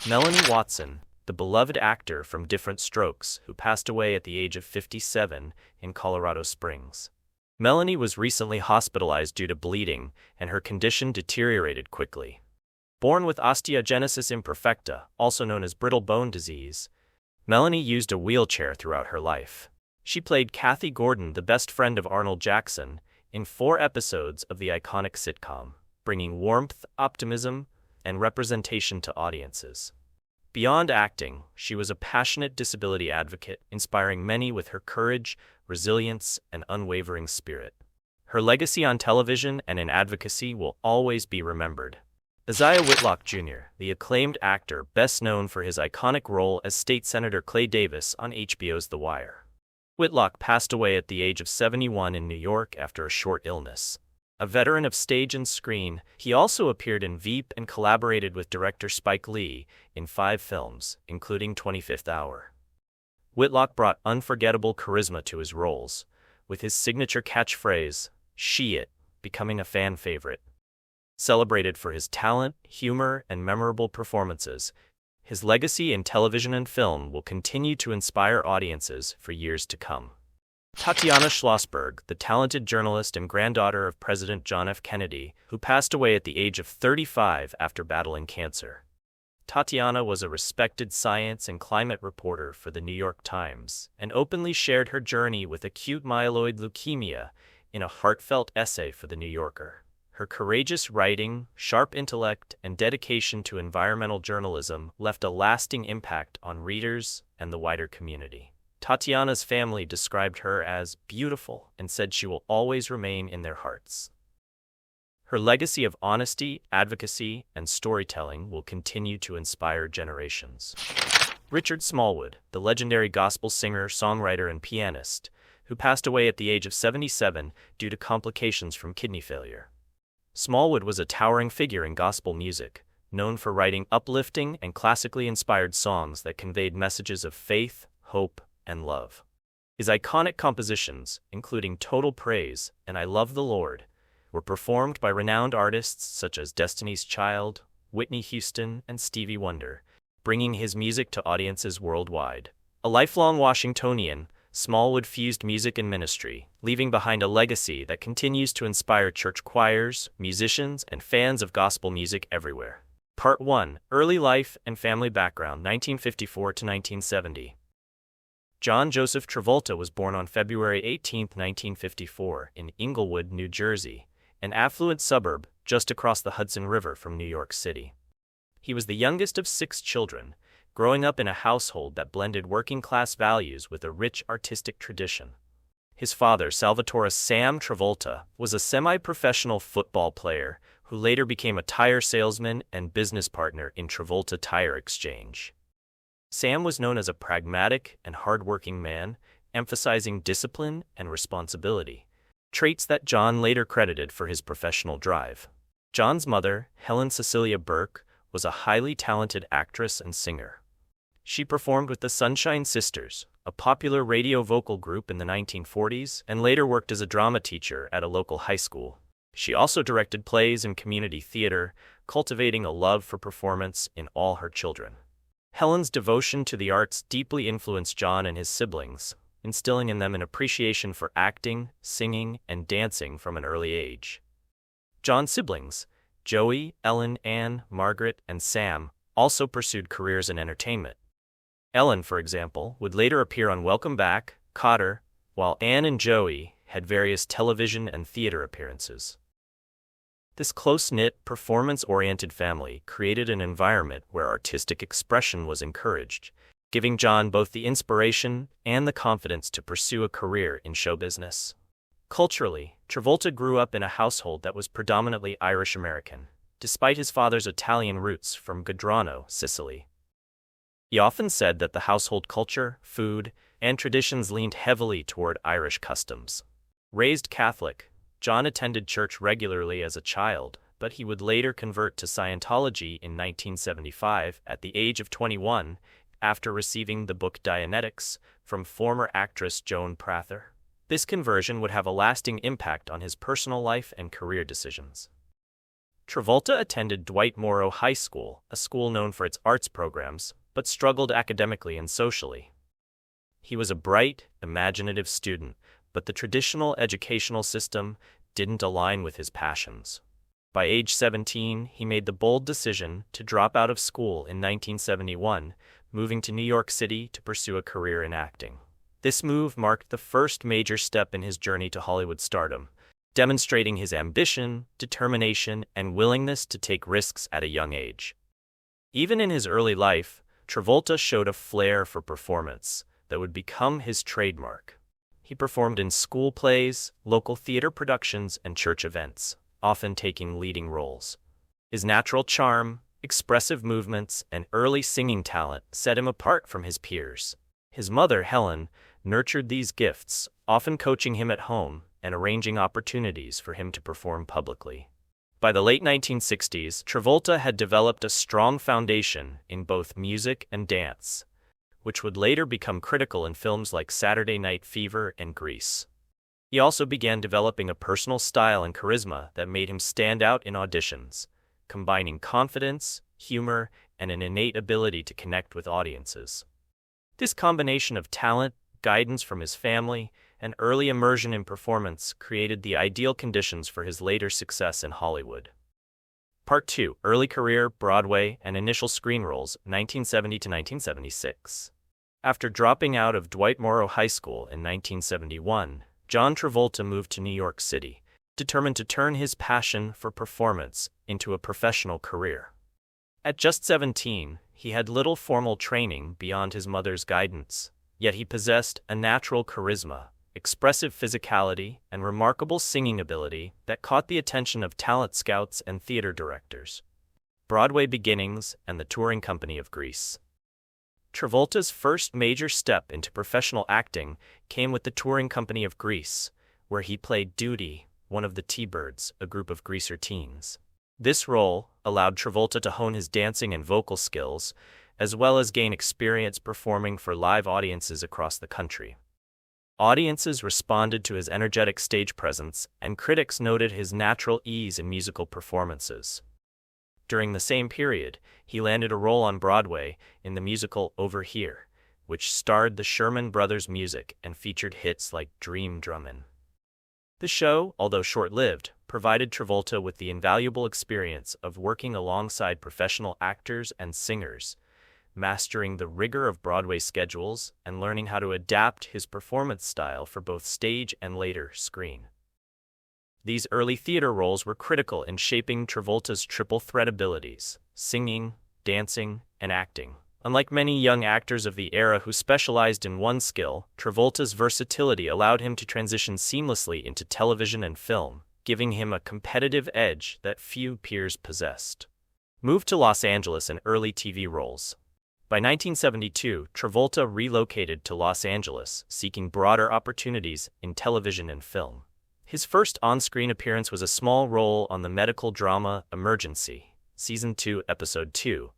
Melanie Watson, the beloved actor from Diff'rent Strokes, who passed away at the age of 57 in Colorado Springs. Melanie was recently hospitalized due to bleeding, and her condition deteriorated quickly. Born with osteogenesis imperfecta, also known as brittle bone disease, Melanie used a wheelchair throughout her life. She played Kathy Gordon, the best friend of Arnold Jackson, in 4 episodes of the iconic sitcom, bringing warmth, optimism, and representation to audiences. Beyond acting, she was a passionate disability advocate, inspiring many with her courage, resilience, and unwavering spirit. Her legacy on television and in advocacy will always be remembered. Isiah Whitlock Jr., the acclaimed actor best known for his iconic role as State Senator Clay Davis on HBO's The Wire. Whitlock passed away at the age of 71 in New York after a short illness. A veteran of stage and screen, he also appeared in Veep and collaborated with director Spike Lee in 5 films, including 25th Hour. Whitlock brought unforgettable charisma to his roles, with his signature catchphrase, "Sheee-it," becoming a fan favorite. Celebrated for his talent, humor, and memorable performances, his legacy in television and film will continue to inspire audiences for years to come. Tatiana Schlossberg, the talented journalist and granddaughter of President John F. Kennedy, who passed away at the age of 35 after battling cancer. Tatiana was a respected science and climate reporter for the New York Times and openly shared her journey with acute myeloid leukemia in a heartfelt essay for The New Yorker. Her courageous writing, sharp intellect, and dedication to environmental journalism left a lasting impact on readers and the wider community. Tatiana's family described her as beautiful and said she will always remain in their hearts. Her legacy of honesty, advocacy, and storytelling will continue to inspire generations. Richard Smallwood, the legendary gospel singer, songwriter, and pianist, who passed away at the age of 77 due to complications from kidney failure. Smallwood was a towering figure in gospel music, known for writing uplifting and classically inspired songs that conveyed messages of faith, hope, and love. His iconic compositions, including Total Praise and I Love the Lord, were performed by renowned artists such as Destiny's Child, Whitney Houston, and Stevie Wonder, bringing his music to audiences worldwide. A lifelong Washingtonian, Smallwood fused music and ministry, leaving behind a legacy that continues to inspire church choirs, musicians, and fans of gospel music everywhere. Part 1: Early Life and Family Background, 1954 to 1970. John Joseph Travolta was born on February 18, 1954, in Englewood, New Jersey, an affluent suburb just across the Hudson River from New York City. He was the youngest of 6 children, growing up in a household that blended working-class values with a rich artistic tradition. His father, Salvatore Sam Travolta, was a semi-professional football player who later became a tire salesman and business partner in Travolta Tire Exchange. Sam was known as a pragmatic and hard-working man, emphasizing discipline and responsibility, traits that John later credited for his professional drive. John's mother, Helen Cecilia Burke, was a highly talented actress and singer. She performed with the Sunshine Sisters, a popular radio vocal group in the 1940s, and later worked as a drama teacher at a local high school. She also directed plays and community theater, cultivating a love for performance in all her children. Helen's devotion to the arts deeply influenced John and his siblings, instilling in them an appreciation for acting, singing, and dancing from an early age. John's siblings, Joey, Ellen, Anne, Margaret, and Sam, also pursued careers in entertainment. Ellen, for example, would later appear on Welcome Back, Kotter, while Anne and Joey had various television and theater appearances. This close-knit, performance-oriented family created an environment where artistic expression was encouraged, giving John both the inspiration and the confidence to pursue a career in show business. Culturally, Travolta grew up in a household that was predominantly Irish-American, despite his father's Italian roots from Gadrano, Sicily. He often said that the household culture, food, and traditions leaned heavily toward Irish customs. Raised Catholic, John attended church regularly as a child, but he would later convert to Scientology in 1975 at the age of 21, after receiving the book Dianetics from former actress Joan Prather. This conversion would have a lasting impact on his personal life and career decisions. Travolta attended Dwight Morrow High School, a school known for its arts programs, but struggled academically and socially. He was a bright, imaginative student, but the traditional educational system didn't align with his passions. By age 17, he made the bold decision to drop out of school in 1971, moving to New York City to pursue a career in acting. This move marked the first major step in his journey to Hollywood stardom, demonstrating his ambition, determination, and willingness to take risks at a young age. Even in his early life, Travolta showed a flair for performance that would become his trademark. He performed in school plays, local theater productions, and church events, often taking leading roles. His natural charm, expressive movements, and early singing talent set him apart from his peers. His mother, Helen, nurtured these gifts, often coaching him at home and arranging opportunities for him to perform publicly. By the late 1960s, Travolta had developed a strong foundation in both music and dance, which would later become critical in films like Saturday Night Fever and Grease. He also began developing a personal style and charisma that made him stand out in auditions, combining confidence, humor, and an innate ability to connect with audiences. This combination of talent, guidance from his family, and early immersion in performance created the ideal conditions for his later success in Hollywood. Part 2: Early Career, Broadway, and Initial Screen Roles, 1970 to 1976. After dropping out of Dwight Morrow High School in 1971, John Travolta moved to New York City, determined to turn his passion for performance into a professional career. At just 17, he had little formal training beyond his mother's guidance, yet he possessed a natural charisma, expressive physicality, and remarkable singing ability that caught the attention of talent scouts and theater directors. Broadway beginnings and the touring company of Grease. Travolta's first major step into professional acting came with the touring company of Grease, where he played Duty, one of the T-Birds, a group of greaser teens. This role allowed Travolta to hone his dancing and vocal skills, as well as gain experience performing for live audiences across the country. Audiences responded to his energetic stage presence, and critics noted his natural ease in musical performances. During the same period, he landed a role on Broadway in the musical Over Here, which starred the Sherman Brothers music and featured hits like Dream Drummin'. The show, although short-lived, provided Travolta with the invaluable experience of working alongside professional actors and singers, mastering the rigor of Broadway schedules and learning how to adapt his performance style for both stage and later screen. These early theater roles were critical in shaping Travolta's triple threat abilities: singing, dancing, and acting. Unlike many young actors of the era who specialized in one skill, Travolta's versatility allowed him to transition seamlessly into television and film, giving him a competitive edge that few peers possessed. Moved to Los Angeles in early TV roles. By 1972, Travolta relocated to Los Angeles, seeking broader opportunities in television and film. His first on-screen appearance was a small role on the medical drama Emergency, Season 2, Episode 2,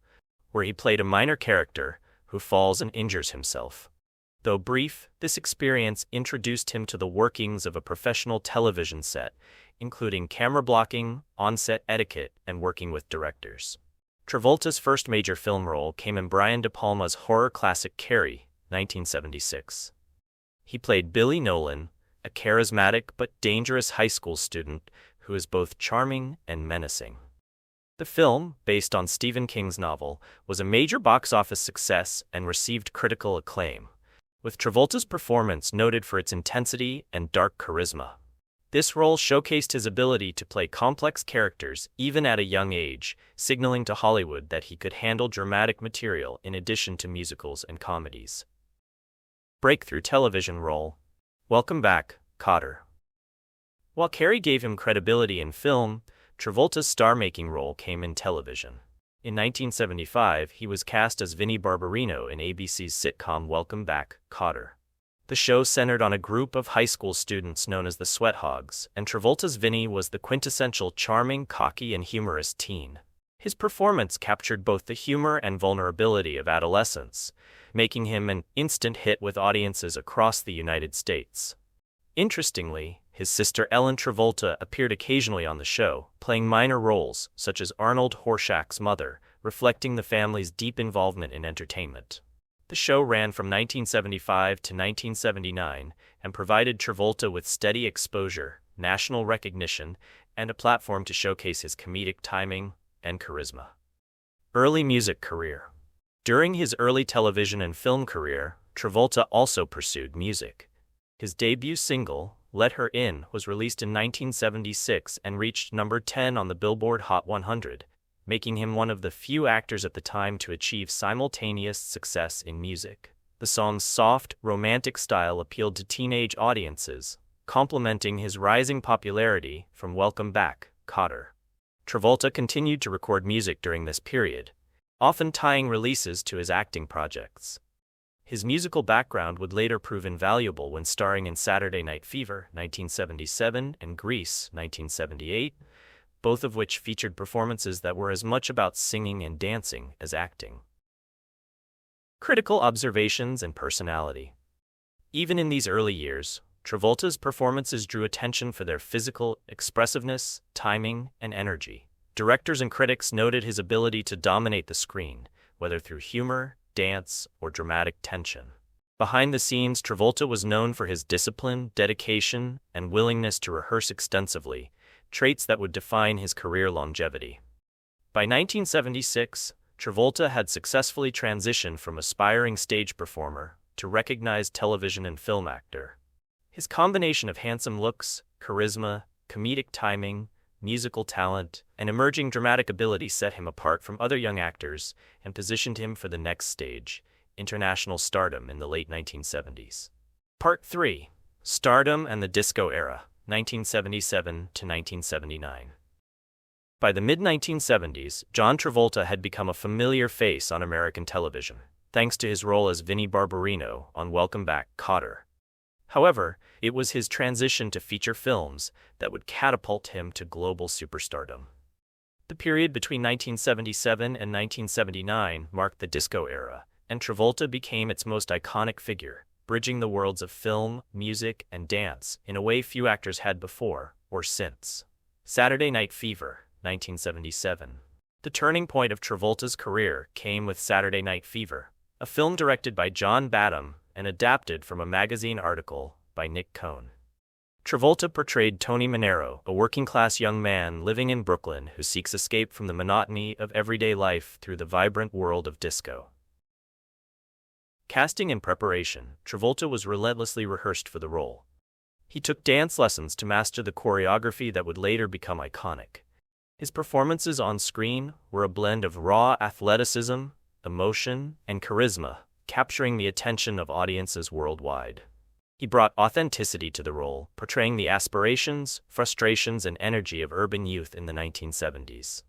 where he played a minor character who falls and injures himself. Though brief, this experience introduced him to the workings of a professional television set, including camera blocking, on-set etiquette, and working with directors. Travolta's first major film role came in Brian De Palma's horror classic Carrie, 1976. He played Billy Nolan, a charismatic but dangerous high school student who is both charming and menacing. The film, based on Stephen King's novel, was a major box office success and received critical acclaim, with Travolta's performance noted for its intensity and dark charisma. This role showcased his ability to play complex characters even at a young age, signaling to Hollywood that he could handle dramatic material in addition to musicals and comedies. Breakthrough television role. Welcome back, Kotter. While Carrie gave him credibility in film, Travolta's star-making role came in television. In 1975, he was cast as Vinnie Barbarino in ABC's sitcom Welcome Back, Kotter. The show centered on a group of high school students known as the Sweat Hogs, and Travolta's Vinnie was the quintessential charming, cocky, and humorous teen. His performance captured both the humor and vulnerability of adolescence, making him an instant hit with audiences across the United States. Interestingly, His sister Ellen Travolta appeared occasionally on the show, playing minor roles, such as Arnold Horshack's mother, reflecting the family's deep involvement in entertainment. The show ran from 1975 to 1979 and provided Travolta with steady exposure, national recognition, and a platform to showcase his comedic timing and charisma. Early music career. During his early television and film career, Travolta also pursued music. His debut single, Let Her In, was released in 1976 and reached number 10 on the Billboard Hot 100, making him one of the few actors at the time to achieve simultaneous success in music. The song's soft, romantic style appealed to teenage audiences, complementing his rising popularity from Welcome Back, Kotter. Travolta continued to record music during this period, often tying releases to his acting projects. His musical background would later prove invaluable when starring in Saturday Night Fever, 1977, and Grease, 1978, both of which featured performances that were as much about singing and dancing as acting. Critical observations and personality. Even in these early years, Travolta's performances drew attention for their physical expressiveness, timing, and energy. Directors and critics noted his ability to dominate the screen, whether through humor, dance, or dramatic tension. Behind the scenes, Travolta was known for his discipline, dedication, and willingness to rehearse extensively, traits that would define his career longevity. By 1976, Travolta had successfully transitioned from aspiring stage performer to recognized television and film actor. His combination of handsome looks, charisma, comedic timing, musical talent, and emerging dramatic ability set him apart from other young actors and positioned him for the next stage, international stardom in the late 1970s. Part 3. Stardom and the Disco Era, 1977 to 1979. By the mid-1970s, John Travolta had become a familiar face on American television, thanks to his role as Vinnie Barbarino on Welcome Back, Kotter. However, it was his transition to feature films that would catapult him to global superstardom. The period between 1977 and 1979 marked the disco era, and Travolta became its most iconic figure, bridging the worlds of film, music, and dance in a way few actors had before or since. Saturday Night Fever, 1977. The turning point of Travolta's career came with Saturday Night Fever, a film directed by John Badham and adapted from a magazine article by Nick Cohn. Travolta portrayed Tony Manero, a working-class young man living in Brooklyn who seeks escape from the monotony of everyday life through the vibrant world of disco. Casting and preparation. Travolta was relentlessly rehearsed for the role. He took dance lessons to master the choreography that would later become iconic. His performances on screen were a blend of raw athleticism, emotion, and charisma, capturing the attention of audiences worldwide. He brought authenticity to the role, portraying the aspirations, frustrations, and energy of urban youth in the 1970s.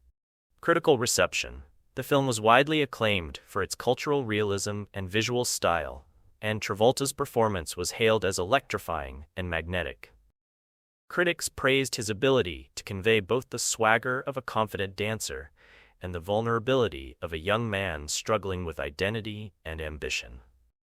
Critical reception. The film was widely acclaimed for its cultural realism and visual style, and Travolta's performance was hailed as electrifying and magnetic. Critics praised his ability to convey both the swagger of a confident dancer and the vulnerability of a young man struggling with identity and ambition.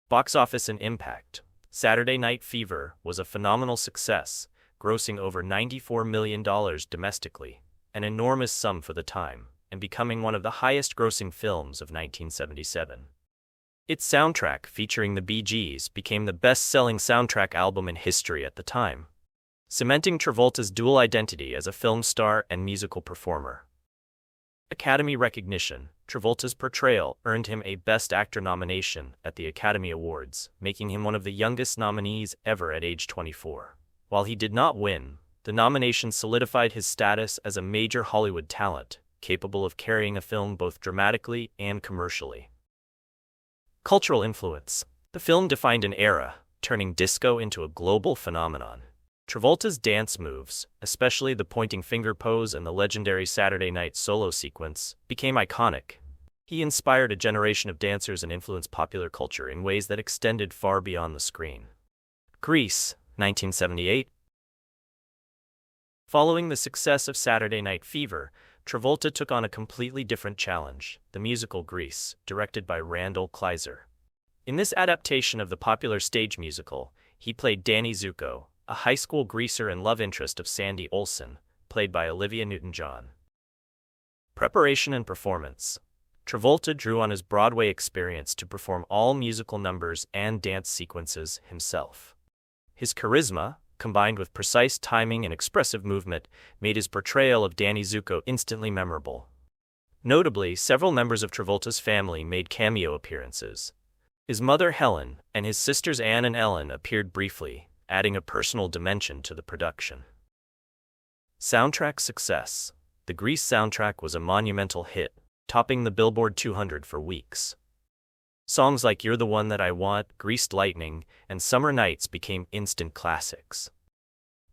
Box office and impact. Saturday Night Fever was a phenomenal success, grossing over $94 million domestically, an enormous sum for the time, and becoming one of the highest-grossing films of 1977. Its soundtrack, featuring the Bee Gees, became the best-selling soundtrack album in history at the time, cementing Travolta's dual identity as a film star and musical performer. Academy recognition. Travolta's portrayal earned him a Best Actor nomination at the Academy Awards, making him one of the youngest nominees ever at age 24. While he did not win, the nomination solidified his status as a major Hollywood talent, capable of carrying a film both dramatically and commercially. Cultural influence. The film defined an era, turning disco into a global phenomenon. Travolta's dance moves, especially the pointing finger pose and the legendary Saturday Night solo sequence, became iconic. He inspired a generation of dancers and influenced popular culture in ways that extended far beyond the screen. Grease, 1978. Following the success of Saturday Night Fever, Travolta took on a completely different challenge, the musical Grease, directed by Randall Kleiser. In this adaptation of the popular stage musical, he played Danny Zuko, a high school greaser and love interest of Sandy Olsen, played by Olivia Newton-John. Preparation and performance. Travolta drew on his Broadway experience to perform all musical numbers and dance sequences himself. His charisma, combined with precise timing and expressive movement, made his portrayal of Danny Zuko instantly memorable. Notably, several members of Travolta's family made cameo appearances. His mother Helen and his sisters Anne and Ellen appeared briefly, adding a personal dimension to the production. Soundtrack success. The Grease soundtrack was a monumental hit, topping the Billboard 200 for weeks. Songs like You're the One That I Want, Greased Lightning, and Summer Nights became instant classics.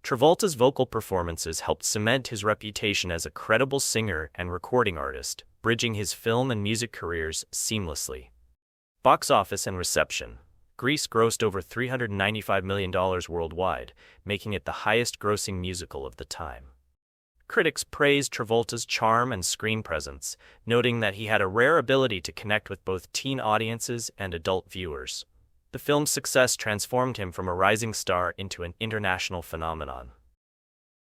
Travolta's vocal performances helped cement his reputation as a credible singer and recording artist, bridging his film and music careers seamlessly. Box office and reception. Grease grossed over $395 million worldwide, making it the highest-grossing musical of the time. Critics praised Travolta's charm and screen presence, noting that he had a rare ability to connect with both teen audiences and adult viewers. The film's success transformed him from a rising star into an international phenomenon.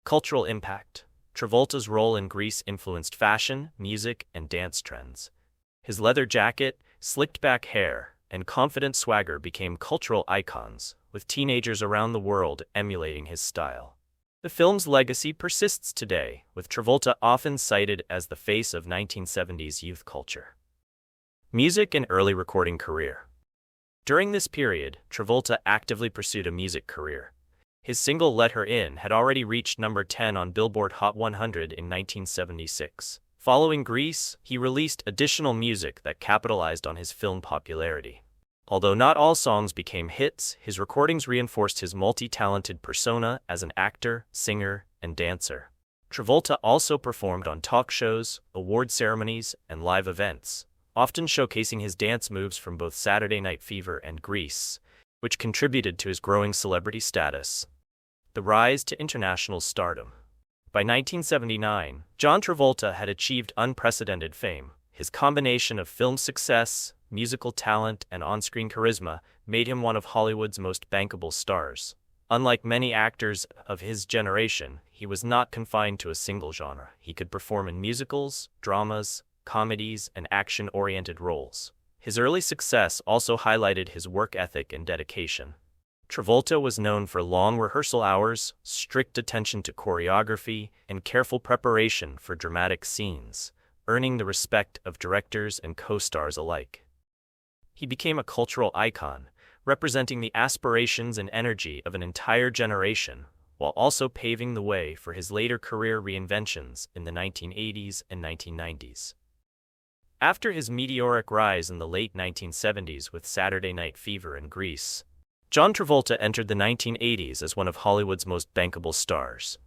Cultural impact. Travolta's role in Grease influenced fashion, music, and dance trends. His leather jacket, slicked-back hair, and confident swagger became cultural icons, with teenagers around the world emulating his style. The film's legacy persists today, with Travolta often cited as the face of 1970s youth culture. Music and early recording career. During this period, Travolta actively pursued a music career. His single Let Her In had already reached number 10 on Billboard Hot 100 in 1976. Following Grease, he released additional music that capitalized on his film popularity. Although not all songs became hits, his recordings reinforced his multi-talented persona as an actor, singer, and dancer. Travolta also performed on talk shows, award ceremonies, and live events, often showcasing his dance moves from both Saturday Night Fever and Grease, which contributed to his growing celebrity status. The rise to international stardom. By 1979, John Travolta had achieved unprecedented fame. His combination of film success, musical talent, and on-screen charisma made him one of Hollywood's most bankable stars. Unlike many actors of his generation, he was not confined to a single genre. He could perform in musicals, dramas, comedies, and action-oriented roles. His early success also highlighted his work ethic and dedication. Travolta was known for long rehearsal hours, strict attention to choreography, and careful preparation for dramatic scenes, earning the respect of directors and co-stars alike. He became a cultural icon, representing the aspirations and energy of an entire generation, while also paving the way for his later career reinventions in the 1980s and 1990s. After his meteoric rise in the late 1970s with Saturday Night Fever and Grease, John Travolta entered the 1980s as one of Hollywood's most bankable stars.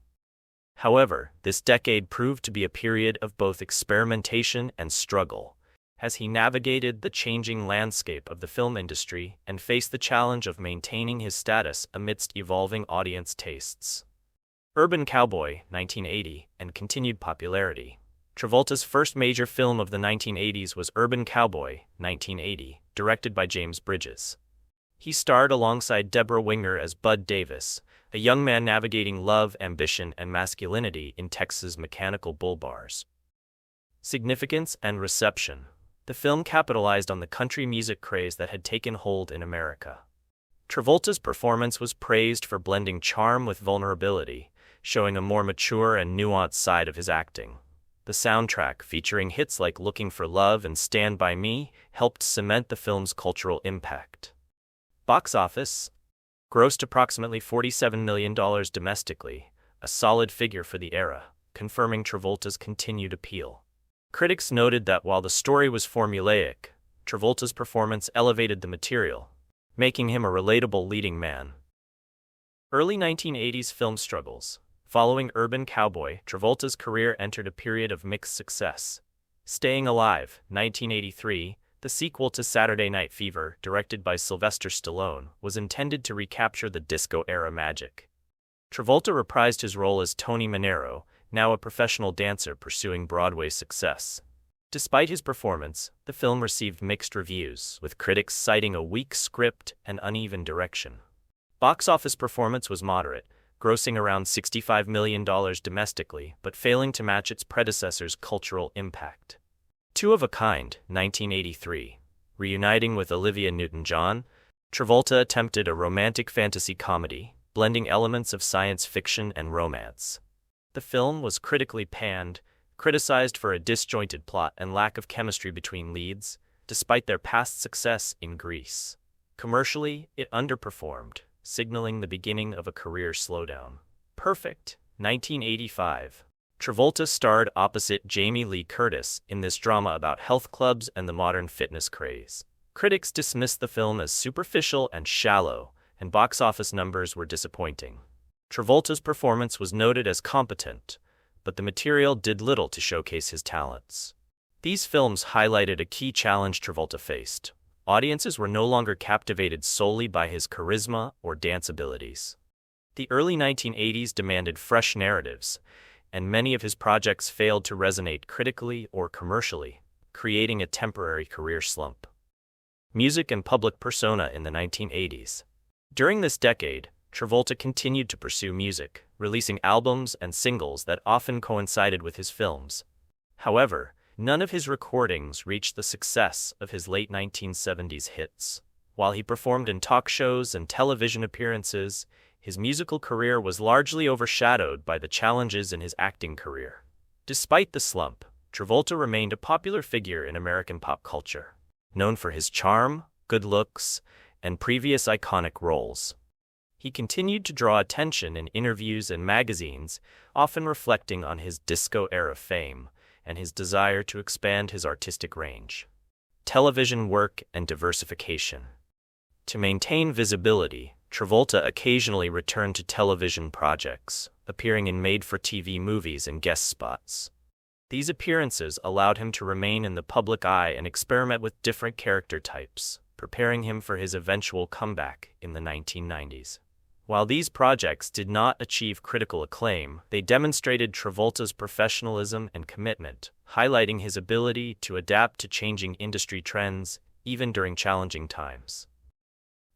However, this decade proved to be a period of both experimentation and struggle, as he navigated the changing landscape of the film industry and faced the challenge of maintaining his status amidst evolving audience tastes. Urban Cowboy, 1980, and continued popularity. Travolta's first major film of the 1980s was Urban Cowboy, 1980, directed by James Bridges. He starred alongside Deborah Winger as Bud Davis, a young man navigating love, ambition, and masculinity in Texas' mechanical bull bars. Significance and reception. The film capitalized on the country music craze that had taken hold in America. Travolta's performance was praised for blending charm with vulnerability, showing a more mature and nuanced side of his acting. The soundtrack, featuring hits like Looking for Love and Stand By Me, helped cement the film's cultural impact. Box office. Grossed approximately $47 million domestically, a solid figure for the era, confirming Travolta's continued appeal. Critics noted that while the story was formulaic, Travolta's performance elevated the material, making him a relatable leading man. Early 1980s film struggles. Following Urban Cowboy, Travolta's career entered a period of mixed success. Staying Alive, 1983, the sequel to Saturday Night Fever, directed by Sylvester Stallone, was intended to recapture the disco-era magic. Travolta reprised his role as Tony Manero, now a professional dancer pursuing Broadway success. Despite his performance, the film received mixed reviews, with critics citing a weak script and uneven direction. Box office performance was moderate, grossing around $65 million domestically, but failing to match its predecessor's cultural impact. Two of a Kind, 1983. Reuniting with Olivia Newton-John, Travolta attempted a romantic fantasy comedy, blending elements of science fiction and romance. The film was critically panned, criticized for a disjointed plot and lack of chemistry between leads, despite their past success in Greece. Commercially, it underperformed, signaling the beginning of a career slowdown. Perfect, 1985. Travolta starred opposite Jamie Lee Curtis in this drama about health clubs and the modern fitness craze. Critics dismissed the film as superficial and shallow, and box office numbers were disappointing. Travolta's performance was noted as competent, but the material did little to showcase his talents. These films highlighted a key challenge Travolta faced. Audiences were no longer captivated solely by his charisma or dance abilities. The early 1980s demanded fresh narratives, and many of his projects failed to resonate critically or commercially, creating a temporary career slump. Music and public persona in the 1980s. During this decade, Travolta continued to pursue music, releasing albums and singles that often coincided with his films. However, none of his recordings reached the success of his late 1970s hits. While he performed in talk shows and television appearances, his musical career was largely overshadowed by the challenges in his acting career. Despite the slump, Travolta remained a popular figure in American pop culture, known for his charm, good looks, and previous iconic roles. He continued to draw attention in interviews and magazines, often reflecting on his disco-era fame and his desire to expand his artistic range. Television work and diversification. To maintain visibility, Travolta occasionally returned to television projects, appearing in made-for-TV movies and guest spots. These appearances allowed him to remain in the public eye and experiment with different character types, preparing him for his eventual comeback in the 1990s. While these projects did not achieve critical acclaim, they demonstrated Travolta's professionalism and commitment, highlighting his ability to adapt to changing industry trends, even during challenging times.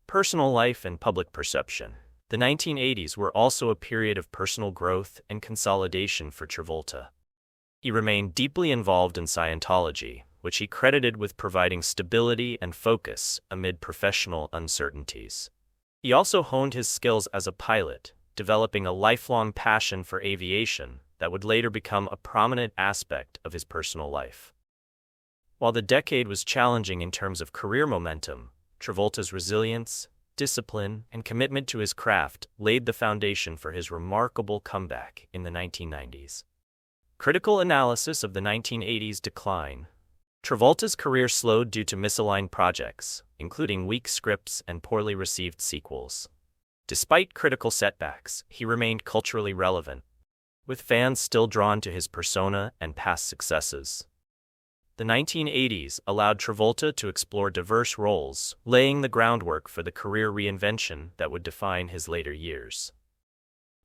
Personal life and public perception. The 1980s were also a period of personal growth and consolidation for Travolta. He remained deeply involved in Scientology, which he credited with providing stability and focus amid professional uncertainties. He also honed his skills as a pilot, developing a lifelong passion for aviation that would later become a prominent aspect of his personal life. While the decade was challenging in terms of career momentum, Travolta's resilience, discipline, and commitment to his craft laid the foundation for his remarkable comeback in the 1990s. Critical analysis of the 1980s decline. Travolta's career slowed due to misaligned projects, including weak scripts and poorly received sequels. Despite critical setbacks, he remained culturally relevant, with fans still drawn to his persona and past successes. The 1980s allowed Travolta to explore diverse roles, laying the groundwork for the career reinvention that would define his later years.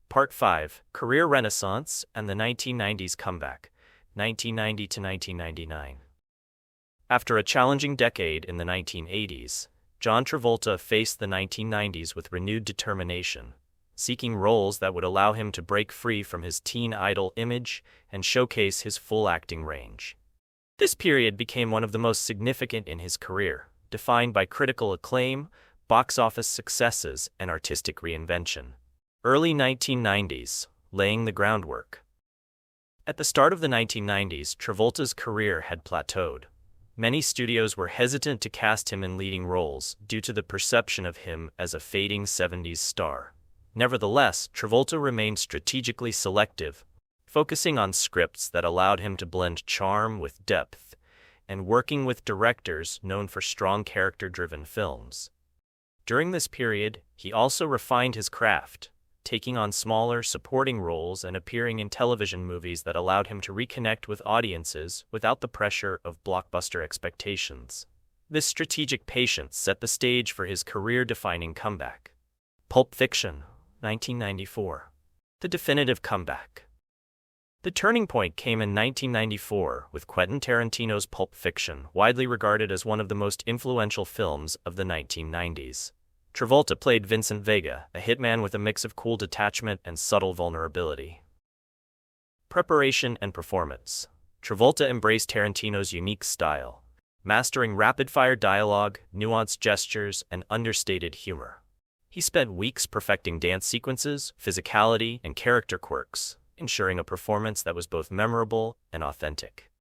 Part 5: Career Renaissance and the 1990s Comeback, 1990 to 1999. After a challenging decade in the 1980s, John Travolta faced the 1990s with renewed determination, seeking roles that would allow him to break free from his teen idol image and showcase his full acting range. This period became one of the most significant in his career, defined by critical acclaim, box office successes, and artistic reinvention. Early 1990s, laying the groundwork. At the start of the 1990s, Travolta's career had plateaued. Many studios were hesitant to cast him in leading roles due to the perception of him as a fading 70s star. Nevertheless, Travolta remained strategically selective, focusing on scripts that allowed him to blend charm with depth, and working with directors known for strong character-driven films. During this period, he also refined his craft, taking on smaller supporting roles and appearing in television movies that allowed him to reconnect with audiences without the pressure of blockbuster expectations. This strategic patience set the stage for his career-defining comeback. Pulp Fiction, 1994. The definitive comeback. The turning point came in 1994 with Quentin Tarantino's Pulp Fiction, widely regarded as one of the most influential films of the 1990s. Travolta played Vincent Vega, a hitman with a mix of cool detachment and subtle vulnerability. Preparation and performance. Travolta embraced Tarantino's unique style, mastering rapid-fire dialogue, nuanced gestures, and understated humor. He spent weeks perfecting dance sequences, physicality, and character quirks, ensuring a performance that was both memorable and authentic.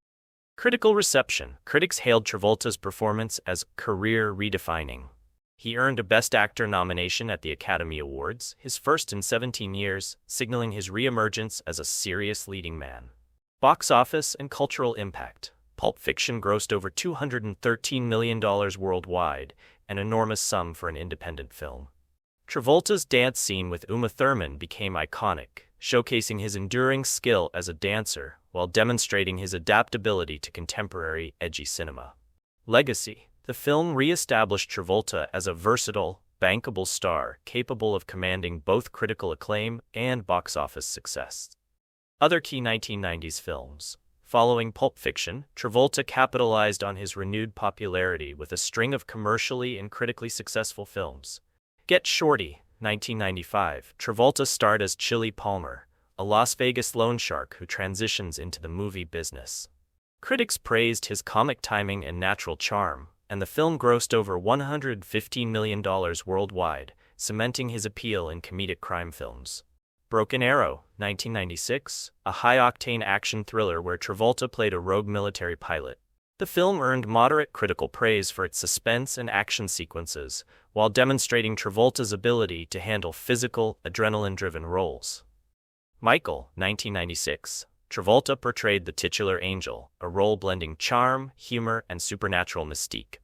Critical reception. Critics hailed Travolta's performance as career-redefining. He earned a Best Actor nomination at the Academy Awards, his first in 17 years, signaling his re-emergence as a serious leading man. Box office and cultural impact. Pulp Fiction grossed over $213 million worldwide, an enormous sum for an independent film. Travolta's dance scene with Uma Thurman became iconic, showcasing his enduring skill as a dancer while demonstrating his adaptability to contemporary, edgy cinema. Legacy. The film re-established Travolta as a versatile, bankable star capable of commanding both critical acclaim and box office success. Other key 1990s films. Following Pulp Fiction, Travolta capitalized on his renewed popularity with a string of commercially and critically successful films. Get Shorty, 1995. Travolta starred as Chili Palmer, a Las Vegas loan shark who transitions into the movie business. Critics praised his comic timing and natural charm, and the film grossed over $115 million worldwide, cementing his appeal in comedic crime films. Broken Arrow, 1996, a high-octane action thriller where Travolta played a rogue military pilot. The film earned moderate critical praise for its suspense and action sequences, while demonstrating Travolta's ability to handle physical, adrenaline-driven roles. Michael, 1996. Travolta portrayed the titular angel, a role blending charm, humor, and supernatural mystique.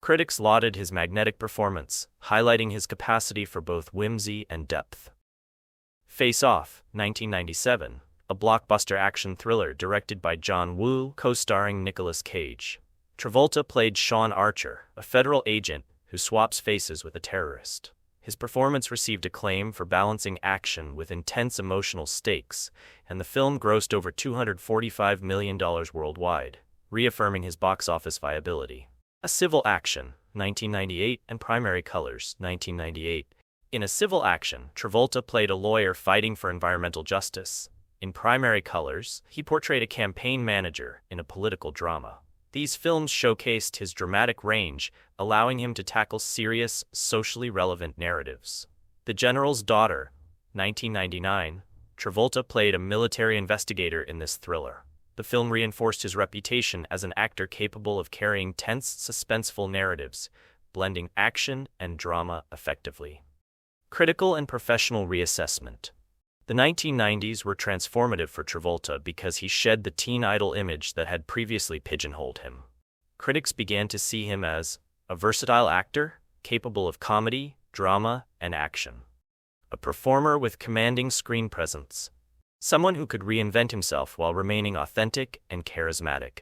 Critics lauded his magnetic performance, highlighting his capacity for both whimsy and depth. Face Off, 1997, a blockbuster action thriller directed by John Woo, co-starring Nicolas Cage. Travolta played Sean Archer, a federal agent who swaps faces with a terrorist. His performance received acclaim for balancing action with intense emotional stakes, and the film grossed over $245 million worldwide, reaffirming his box office viability. A Civil Action, 1998, and Primary Colors, 1998. In A Civil Action, Travolta played a lawyer fighting for environmental justice. In Primary Colors, he portrayed a campaign manager in a political drama. These films showcased his dramatic range, allowing him to tackle serious, socially relevant narratives. The General's Daughter, 1999. Travolta played a military investigator in this thriller. The film reinforced his reputation as an actor capable of carrying tense, suspenseful narratives, blending action and drama effectively. Critical and professional reassessment. The 1990s were transformative for Travolta because he shed the teen idol image that had previously pigeonholed him. Critics began to see him as a versatile actor, capable of comedy, drama, and action. A performer with commanding screen presence. Someone who could reinvent himself while remaining authentic and charismatic.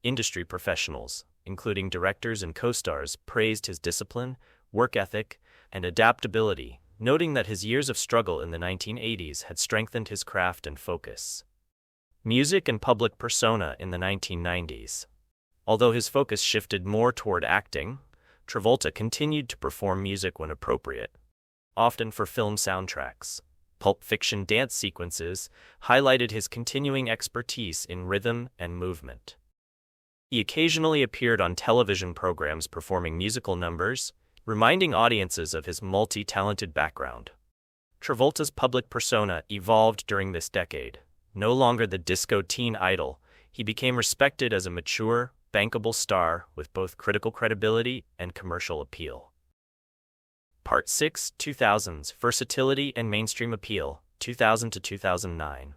Industry professionals, including directors and co-stars, praised his discipline, work ethic, and adaptability, noting that his years of struggle in the 1980s had strengthened his craft and focus. Music and public persona in the 1990s. Although his focus shifted more toward acting, Travolta continued to perform music when appropriate, often for film soundtracks. Pulp Fiction dance sequences highlighted his continuing expertise in rhythm and movement. He occasionally appeared on television programs performing musical numbers, reminding audiences of his multi-talented background. Travolta's public persona evolved during this decade. No longer the disco teen idol, he became respected as a mature, bankable star with both critical credibility and commercial appeal. Part 6, 2000s, Versatility and Mainstream Appeal, 2000 to 2009.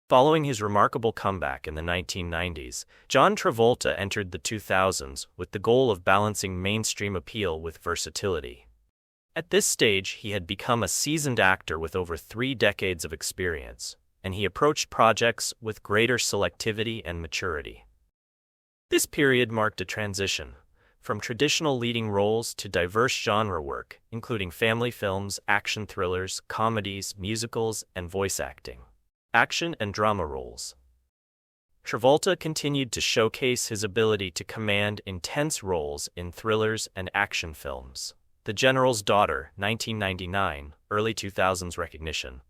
Following his remarkable comeback in the 1990s, John Travolta entered the 2000s with the goal of balancing mainstream appeal with versatility. At this stage, he had become a seasoned actor with over 3 decades of experience, and he approached projects with greater selectivity and maturity. This period marked a transition, from traditional leading roles to diverse genre work, including family films, action thrillers, comedies, musicals, and voice acting. Action and drama roles. Travolta continued to showcase his ability to command intense roles in thrillers and action films. The General's Daughter, 1999, early 2000s recognition.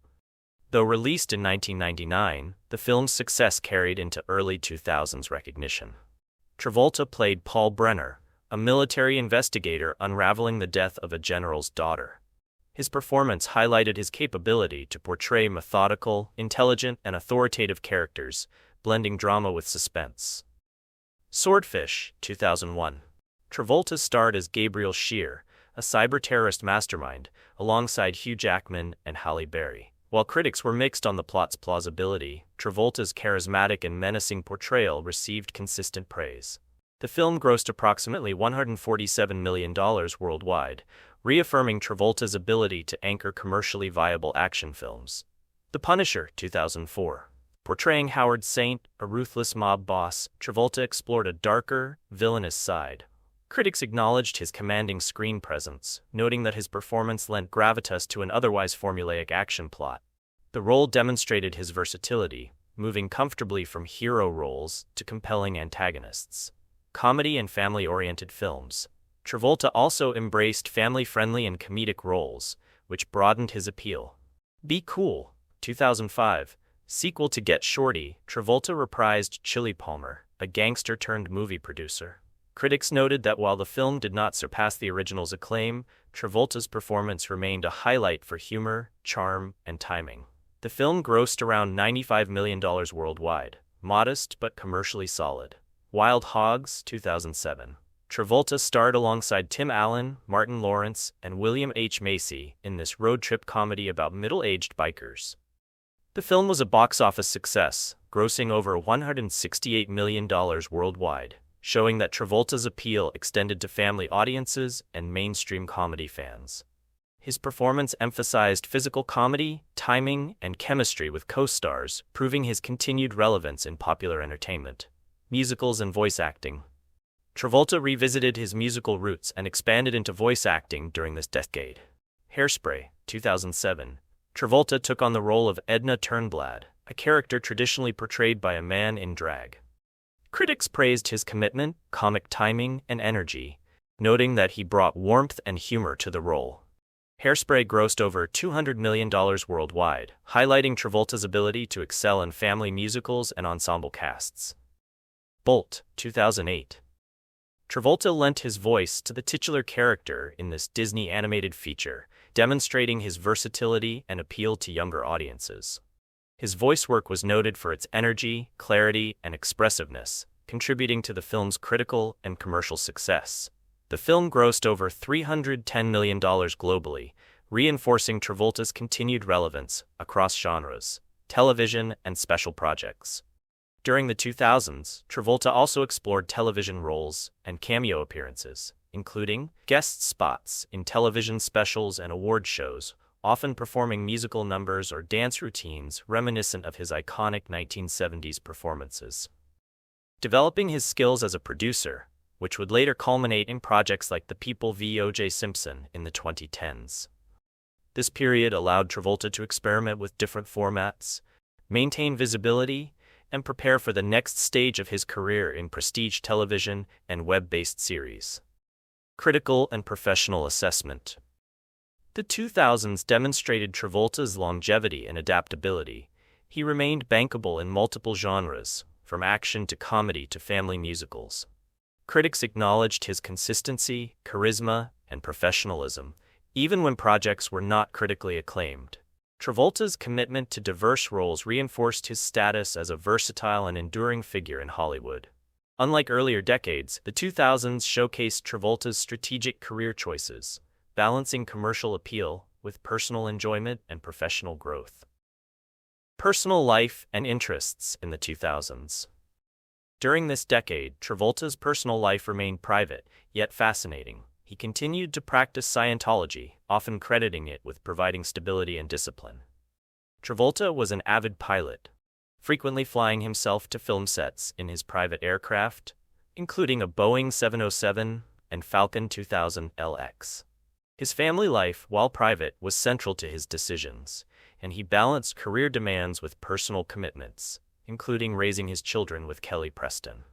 Though released in 1999, the film's success carried into early 2000s recognition. Travolta played Paul Brenner, a military investigator unraveling the death of a general's daughter. His performance highlighted his capability to portray methodical, intelligent, and authoritative characters, blending drama with suspense. Swordfish, 2001. Travolta starred as Gabriel Scheer, a cyber-terrorist mastermind, alongside Hugh Jackman and Halle Berry. While critics were mixed on the plot's plausibility, Travolta's charismatic and menacing portrayal received consistent praise. The film grossed approximately $147 million worldwide, reaffirming Travolta's ability to anchor commercially viable action films. The Punisher, 2004. Portraying Howard Saint, a ruthless mob boss, Travolta explored a darker, villainous side. Critics acknowledged his commanding screen presence, noting that his performance lent gravitas to an otherwise formulaic action plot. The role demonstrated his versatility, moving comfortably from hero roles to compelling antagonists. Comedy and family-oriented films. Travolta also embraced family-friendly and comedic roles, which broadened his appeal. Be Cool, 2005. Sequel to Get Shorty, Travolta reprised Chili Palmer, a gangster-turned-movie producer. Critics noted that while the film did not surpass the original's acclaim, Travolta's performance remained a highlight for humor, charm, and timing. The film grossed around $95 million worldwide, modest but commercially solid. Wild Hogs, 2007. Travolta starred alongside Tim Allen, Martin Lawrence, and William H. Macy in this road trip comedy about middle-aged bikers. The film was a box office success, grossing over $168 million worldwide, showing that Travolta's appeal extended to family audiences and mainstream comedy fans. His performance emphasized physical comedy, timing, and chemistry with co-stars, proving his continued relevance in popular entertainment. Musicals and voice acting. Travolta revisited his musical roots and expanded into voice acting during this decade. Hairspray, 2007. Travolta took on the role of Edna Turnblad, a character traditionally portrayed by a man in drag. Critics praised his commitment, comic timing, and energy, noting that he brought warmth and humor to the role. Hairspray grossed over $200 million worldwide, highlighting Travolta's ability to excel in family musicals and ensemble casts. Bolt, 2008. Travolta lent his voice to the titular character in this Disney animated feature, demonstrating his versatility and appeal to younger audiences. His voice work was noted for its energy, clarity, and expressiveness, contributing to the film's critical and commercial success. The film grossed over $310 million globally, reinforcing Travolta's continued relevance across genres, television, and special projects. During the 2000s, Travolta also explored television roles and cameo appearances, including guest spots in television specials and award shows, often performing musical numbers or dance routines reminiscent of his iconic 1970s performances. Developing his skills as a producer, which would later culminate in projects like The People v. O.J. Simpson in the 2010s. This period allowed Travolta to experiment with different formats, maintain visibility, and prepare for the next stage of his career in prestige television and web-based series. Critical and professional assessment. The 2000s demonstrated Travolta's longevity and adaptability. He remained bankable in multiple genres, from action to comedy to family musicals. Critics acknowledged his consistency, charisma, and professionalism, even when projects were not critically acclaimed. Travolta's commitment to diverse roles reinforced his status as a versatile and enduring figure in Hollywood. Unlike earlier decades, the 2000s showcased Travolta's strategic career choices, balancing commercial appeal with personal enjoyment and professional growth. Personal life and interests in the 2000s. During this decade, Travolta's personal life remained private, yet fascinating. He continued to practice Scientology, often crediting it with providing stability and discipline. Travolta was an avid pilot, frequently flying himself to film sets in his private aircraft, including a Boeing 707 and Falcon 2000 LX. His family life, while private, was central to his decisions, and he balanced career demands with personal commitments, including raising his children with Kelly Preston.